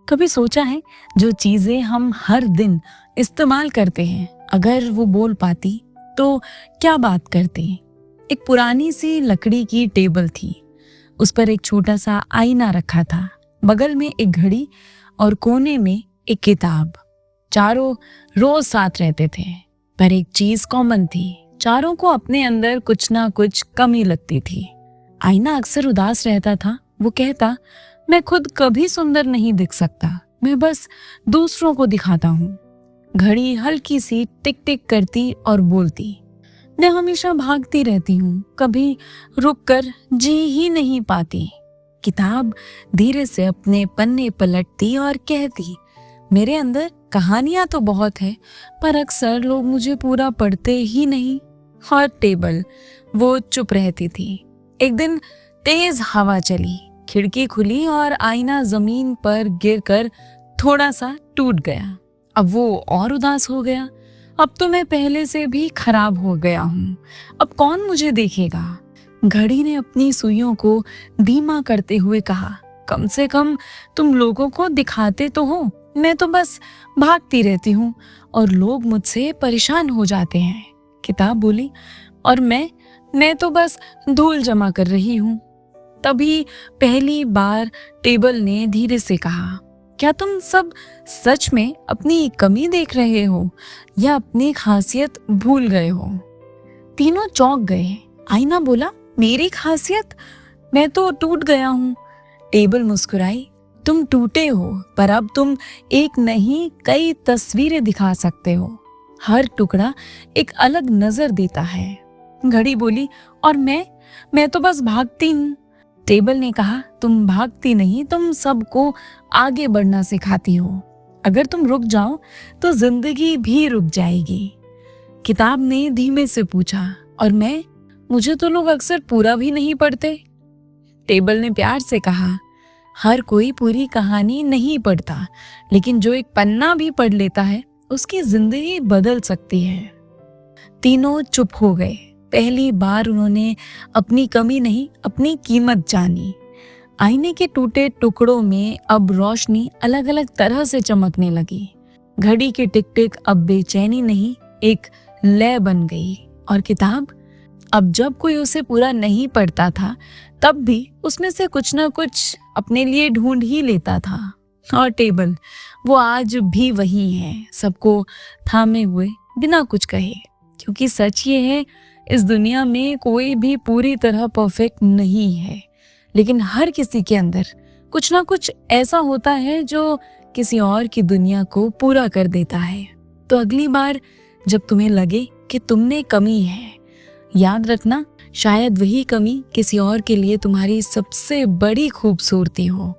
कभी सोचा है जो चीजें हम हर दिन इस्तेमाल करते हैं अगर वो बोल पाती तो क्या बात करती। एक पुरानी सी लकड़ी की टेबल थी। उस पर एक छोटा सा आईना रखा था, बगल में एक घड़ी और कोने में एक किताब। चारों रोज साथ रहते थे, पर एक चीज कॉमन थी, चारों को अपने अंदर कुछ ना कुछ कमी लगती थी। आईना अक्सर उदास रहता था। वो कहता, मैं खुद कभी सुंदर नहीं दिख सकता, मैं बस दूसरों को दिखाता हूँ। घड़ी हल्की सी टिक टिक करती और बोलती, मैं हमेशा भागती रहती हूँ, कभी रुक कर जी ही नहीं पाती। किताब धीरे से अपने पन्ने पलटती और कहती, मेरे अंदर कहानियां तो बहुत है, पर अक्सर लोग मुझे पूरा पढ़ते ही नहीं। और टेबल वो चुप रहती थी। एक दिन तेज हवा चली, खिड़की खुली और आईना जमीन पर गिरकर थोड़ा सा टूट गया। अब वो और उदास हो गया। अब तो मैं पहले से भी खराब हो गया हूँ, अब कौन मुझे देखेगा। घड़ी ने अपनी सुइयों को धीमा करते हुए कहा, कम से कम तुम लोगों को दिखाते तो हो, मैं तो बस भागती रहती हूँ और लोग मुझसे परेशान हो जाते हैं। किताब बोली, और मैं तो बस धूल जमा कर रही हूँ। तभी पहली बार टेबल ने धीरे से कहा, क्या तुम सब सच में अपनी कमी देख रहे हो या अपनी खासियत भूल गए हो? तीनों चौंक गए। आईना बोला, मेरी खासियत? मैं तो टूट गया हूँ। टेबल मुस्कुराई, तुम टूटे हो, पर अब तुम एक नहीं कई तस्वीरें दिखा सकते हो। हर टुकड़ा एक अलग नजर देता है। घड़ी बोली, और मैं तो बस भागती हूँ। टेबल ने कहा, तुम भागती नहीं, तुम सबको आगे बढ़ना सिखाती हो। अगर तुम रुक जाओ तो जिंदगी भी रुक जाएगी। किताब ने धीमे से पूछा, और मुझे तो लोग अक्सर पूरा भी नहीं पढ़ते। टेबल ने प्यार से कहा, हर कोई पूरी कहानी नहीं पढ़ता, लेकिन जो एक पन्ना भी पढ़ लेता है उसकी जिंदगी बदल सकती है। तीनों चुप हो गए। पहली बार उन्होंने अपनी कमी नहीं, अपनी कीमत जानी। आईने के टूटे टुकड़ों में अब रोशनी अलग अलग तरह से चमकने लगी। घड़ी की टिक टिक अब बेचैनी नहीं, एक लय बन गई। और किताब, अब जब कोई उसे पूरा नहीं पढ़ता था, तब भी उसमें से कुछ ना कुछ अपने लिए ढूंढ ही लेता था। और टेबल, वो आज भी वही है, सबको थामे हुए बिना कुछ कहे। क्योंकि सच ये है, इस दुनिया में कोई भी पूरी तरह परफेक्ट नहीं है, लेकिन हर किसी के अंदर कुछ ना कुछ ऐसा होता है जो किसी और की दुनिया को पूरा कर देता है। तो अगली बार जब तुम्हें लगे कि तुमने कमी है, याद रखना, शायद वही कमी किसी और के लिए तुम्हारी सबसे बड़ी खूबसूरती हो।